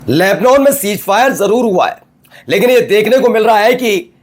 Lebanon में cease fire जरूर हुआ है, लेकिन यह देखने को मिल रहा है कि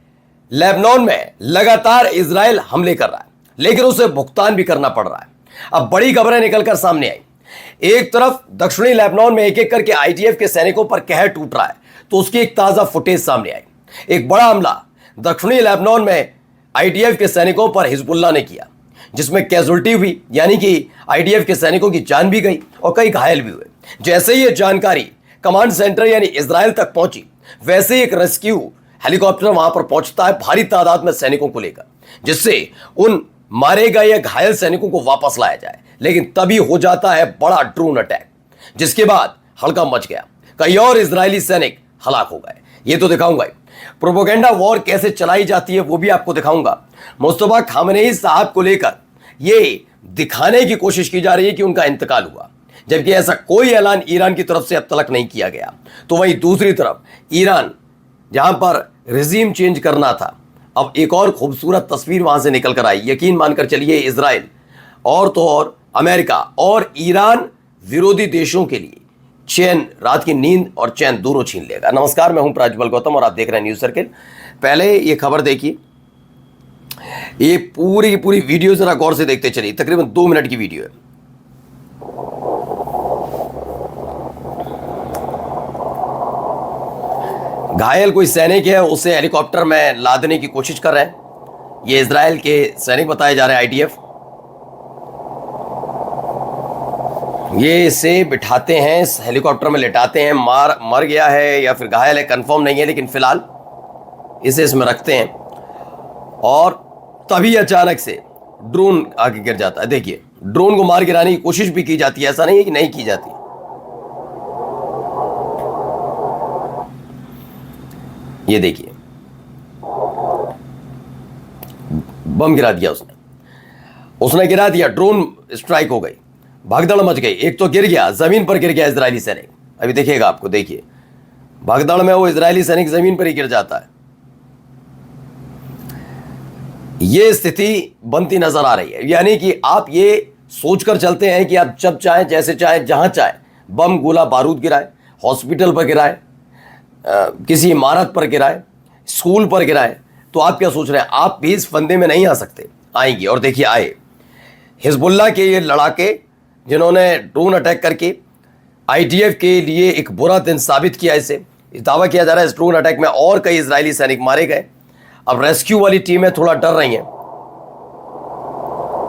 लेबनान में लगातार इजराइल हमले कर रहा है, लेकिन उसे भुगतान भी करना पड़ रहा है। अब बड़ी खबरें निकलकर सामने आई। एक तरफ दक्षिणी लेबनान में एक एक करके आईडीएफ के सैनिकों पर कहर टूट रहा है, तो उसकी एक ताजा फुटेज सामने आई। एक बड़ा हमला दक्षिणी लेबनान में आईडीएफ के सैनिकों पर हिजबुल्लाह ने किया, जिसमें कैजुअल्टी हुई, यानी कि आईडीएफ के सैनिकों की जान भी गई और कई घायल भी हुए। जैसे ही यह जानकारी कमांड सेंटर यानी इजराइल तक पहुंची, वैसे ही एक रेस्क्यू हेलीकॉप्टर वहां पर पहुंचता है भारी तादाद में सैनिकों को लेकर, जिससे उन मारे गए या घायल सैनिकों को वापस लाया जाए। लेकिन तभी हो जाता है बड़ा ड्रोन अटैक, जिसके बाद हड़कंप मच गया, कई और इजरायली सैनिक हलाक हो गए। ये तो दिखाऊंगा ही, प्रोपेगेंडा वॉर कैसे चलाई जाती है वो भी आपको दिखाऊंगा। मुस्तफा खामनेई साहब को लेकर ये दिखाने की कोशिश की जा रही है कि उनका इंतकाल हुआ, जबकि ऐसा कोई ऐलान ईरान की तरफ से अब तक नहीं किया गया। तो वहीं दूसरी तरफ ईरान जहां पर रिजीम चेंज करना था, अब एक और खूबसूरत तस्वीर वहां से निकल कर आई। यकीन मानकर चलिए, इजराइल और तो और अमेरिका और ईरान विरोधी देशों के लिए चैन, रात की नींद और चैन दोनों छीन लेगा। नमस्कार, मैं हूं प्राज्वल गौतम और आप देख रहे हैं न्यूज सर्किल। पहले ये खबर देखिए, ये पूरी की पूरी वीडियो जरा गौर से देखते चलिए, तकरीबन 2 मिनट की वीडियो है। घायल कोई सैनिक है, उसे हेलीकॉप्टर में लादने की कोशिश कर रहे हैं। ये इजराइल के सैनिक बताए जा रहे हैं, आईडीएफ। ये इसे बिठाते हैं, इस हेलीकॉप्टर में लेटाते हैं। मर गया है या फिर घायल है कंफर्म नहीं है, लेकिन फिलहाल इसे इसमें रखते हैं और तभी अचानक से ड्रोन आगे गिर जाता है। देखिए, ड्रोन को मार गिराने की कोशिश भी की जाती है, ऐसा नहीं है कि नहीं की जाती। ये देखिए, बम गिरा दिया उसने गिरा दिया, ड्रोन स्ट्राइक हो गई, भगदड़ मच गई। एक तो गिर गया, जमीन पर गिर गया इजरायली सैनिक। अभी देखिएगा आपको, देखिए भगदड़ में वो इजरायली सैनिक जमीन पर ही गिर जाता है। ये स्थिति बनती नजर आ रही है, यानी कि आप ये सोचकर चलते हैं कि आप जब चाहे, जैसे चाहे, जहां चाहे बम गोला बारूद गिराए, हॉस्पिटल पर गिराए, किसी इमारत पर गिराए, स्कूल पर गिराए, तो आप क्या सोच रहे हैं? आप भी इस फंदे में नहीं आ सकते। आएंगे, और देखिए आए हिजबुल्लाह के ये लड़ाके, जिन्होंने ड्रोन अटैक करके आईडीएफ के लिए एक बुरा दिन साबित किया। इसे दावा किया जा रहा है इस ड्रोन अटैक में और कई इजरायली सैनिक मारे गए। अब रेस्क्यू वाली टीमें थोड़ा डर रही हैं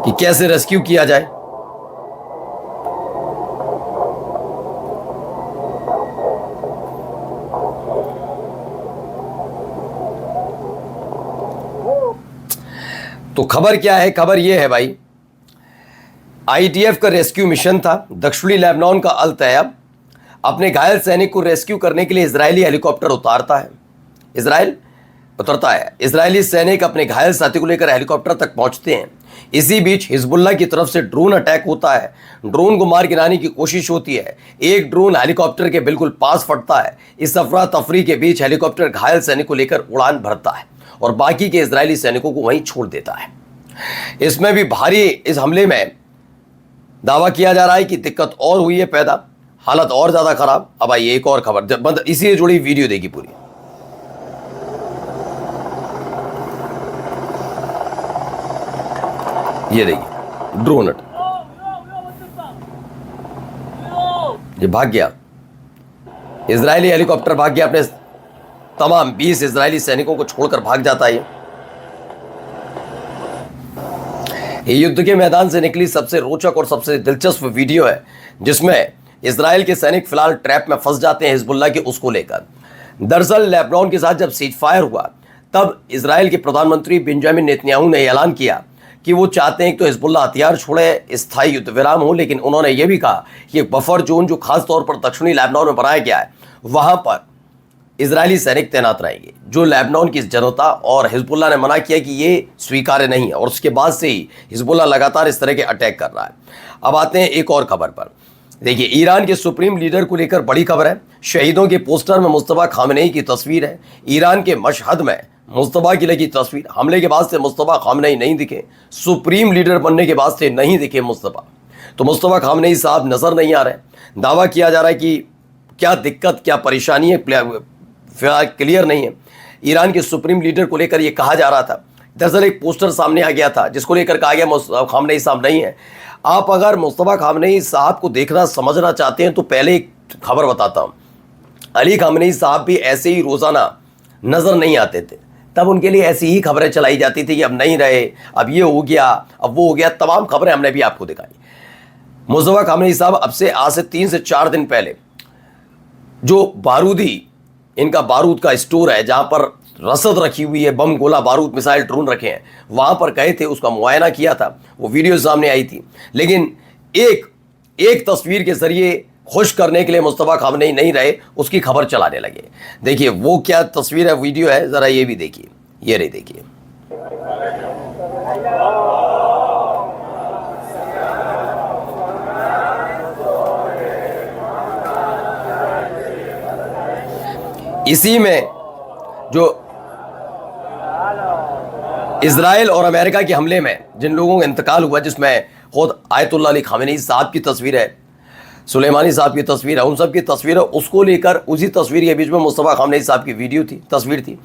कि कैसे रेस्क्यू किया जाए। तो खबर क्या है? खबर यह है भाई, आईडीएफ का रेस्क्यू मिशन था दक्षिणी लेबनान का अल तैयब। अपने घायल सैनिक को रेस्क्यू करने के लिए इजरायली हेलीकॉप्टर उतरता है। इजरायली सैनिक अपने घायल साथी को लेकर हेलीकॉप्टर तक पहुंचते हैं। इसी बीच हिजबुल्लाह की तरफ से ड्रोन अटैक होता है, ड्रोन को मार गिराने की कोशिश होती है। एक ड्रोन हेलीकॉप्टर के बिल्कुल पास फटता है। इस अफरा तफरी के बीच हेलीकॉप्टर घायल सैनिक को लेकर उड़ान भरता है और बाकी के इजरायली सैनिकों को वहीं छोड़ देता है। इसमें भी भारी, इस हमले में दावा किया जा रहा है कि दिक्कत और हुई है पैदा, हालत और ज्यादा खराब। अब आइए एक और खबर, जब बंद इसी से जुड़ी वीडियो देखी पूरी। ये देखिए, ड्रोन ये भाग गया, इजरायली हेलीकॉप्टर भाग गया, अपने तमाम 20 इजरायली सैनिकों को छोड़कर भाग जाता है। ये युद्ध के मैदान से निकली सबसे रोचक और सबसे दिलचस्प वीडियो है, जिसमें इजराइल के सैनिक फिलहाल ट्रैप में फंस जाते हैं हिजबुल्लाह के उसको लेकर। दरअसल लेबनान के साथ जब सीज फायर हुआ, तब इजराइल के प्रधानमंत्री बेंजामिन नेतन्याहू ने ऐलान किया कि वो चाहते हैं कि तो हिजबुल्लाह हथियार छोड़े, स्थायी युद्ध विराम हो। लेकिन उन्होंने ये भी कहा कि एक बफर जोन जो खास तौर पर दक्षिणी लेबनान में बनाया गया है, वहां पर इजरायली सैनिक तैनात रहेंगे। जो लेबनान की जनता और हिजबुल्लाह ने मना किया कि ये स्वीकार्य नहीं है, और उसके बाद से ही हिजबुल्लाह लगातार इस तरह के अटैक कर रहा है। अब आते हैं एक और खबर पर। देखिए, ईरान के सुप्रीम लीडर को लेकर बड़ी खबर है। शहीदों के पोस्टर में मुस्तफा खामनेई की तस्वीर है। ईरान के मशहद में मुस्तफा की लगी तस्वीर। हमले के बाद से मुस्तफा खामनेई नहीं दिखे, सुप्रीम लीडर बनने के बाद से नहीं दिखे मुस्तफा। तो मुस्तफा खामनेई साहब नजर नहीं आ रहे। दावा किया जा रहा है कि क्या दिक्कत, क्या परेशानी है, क्लियर नहीं है। ईरान के सुप्रीम लीडर को लेकर ये कहा जा रहा था। दरअसल एक पोस्टर सामने आ गया था जिसको लेकर कहा गया मुस्तफा खामनेई साहब नहीं है। आप अगर मुस्तफा खामनेई साहब को देखना समझना चाहते हैं तो पहले एक खबर बताता हूँ। अली खामनेई साहब भी ऐसे ही रोज़ाना नज़र नहीं आते थे, तब उनके लिए ऐसी ही खबरें चलाई जाती थी कि अब नहीं रहे, अब ये हो गया, अब वो हो गया। तमाम खबरें हमने भी आपको दिखाई। मुस्तफा खामनेई साहब अब से आज से 3 से 4 दिन पहले जो बारूदी, इनका बारूद का स्टोर है जहाँ पर रसद रखी हुई है, बम गोला बारूद मिसाइल ड्रोन रखे हैं, वहाँ पर गए थे, उसका मुआयना किया था, वो वीडियो सामने आई थी। लेकिन एक तस्वीर के जरिए खुश करने के लिए मुस्तफा खामनेई नहीं रहे, उसकी खबर चलाने लगे। देखिए वो क्या तस्वीर है, वीडियो है, ज़रा ये भी देखिए। ये रही, देखिए। इसी में जो इजराइल और अमेरिका के हमले में जिन लोगों का इंतकाल हुआ, जिसमें खुद आयतुल्लाह अली खामेनी साहब की तस्वीर है, सुलेमानी साहब की तस्वीर है, उन सब की तस्वीर है, उसको लेकर उसी तस्वीर के बीच में मुस्तफा खामनेई साहब की वीडियो थी, तस्वीर थी।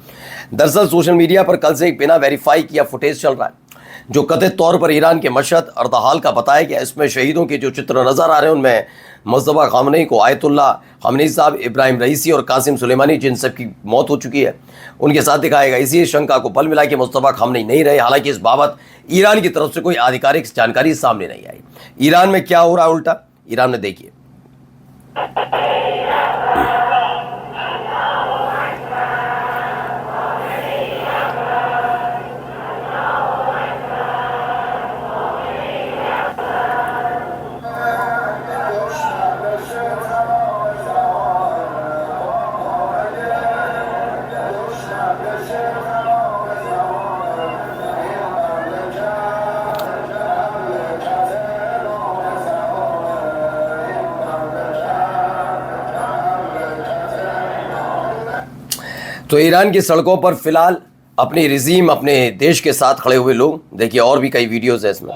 दरअसल सोशल मीडिया पर कल से एक बिना वेरीफाई किया फुटेज चल रहा है जो कथित तौर पर ईरान के मशहद अर्दहाल का बताया गया। इसमें शहीदों के जो चित्र नज़र आ रहे हैं उनमें मुस्तफा खामनेई को, आयतुल्लाह खामनेई साहब, इब्राहिम रईसी और कासिम सुलेमानी, जिन सब की मौत हो चुकी है, उनके साथ दिखाया गया। इसी शंका को बल मिला कि मुस्तफा खामनेई नहीं रहे। हालांकि इस बाबत ईरान की तरफ से कोई आधिकारिक जानकारी सामने नहीं आई। ईरान में क्या हो रहा है उल्टा, ईरान में देखिए। तो ईरान की सड़कों पर फिलहाल अपनी रिजीम, अपने देश के साथ खड़े हुए लोग, देखिए और भी कई वीडियोस है इसमें।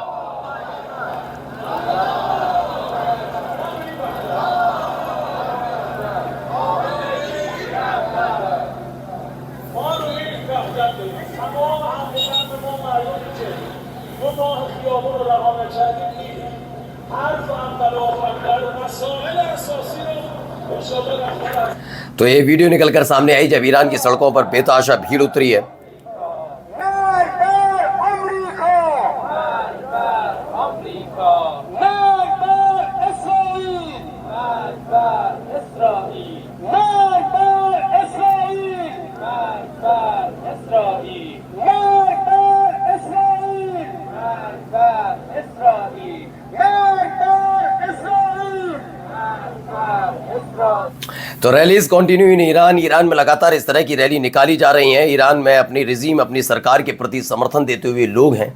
तो ये वीडियो निकलकर सामने आई जब ईरान की सड़कों पर बेतहाशा भीड़ उतरी है। तो rallies continue in Iran. Iran में लगातार इस तरह की रैली निकाली जा रही हैं। ईरान में अपनी रिजीम, अपनी सरकार के प्रति समर्थन देते हुए लोग हैं।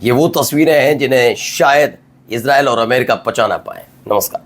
ये वो तस्वीरें हैं जिन्हें शायद इजराइल और अमेरिका पचा ना पाए। नमस्कार।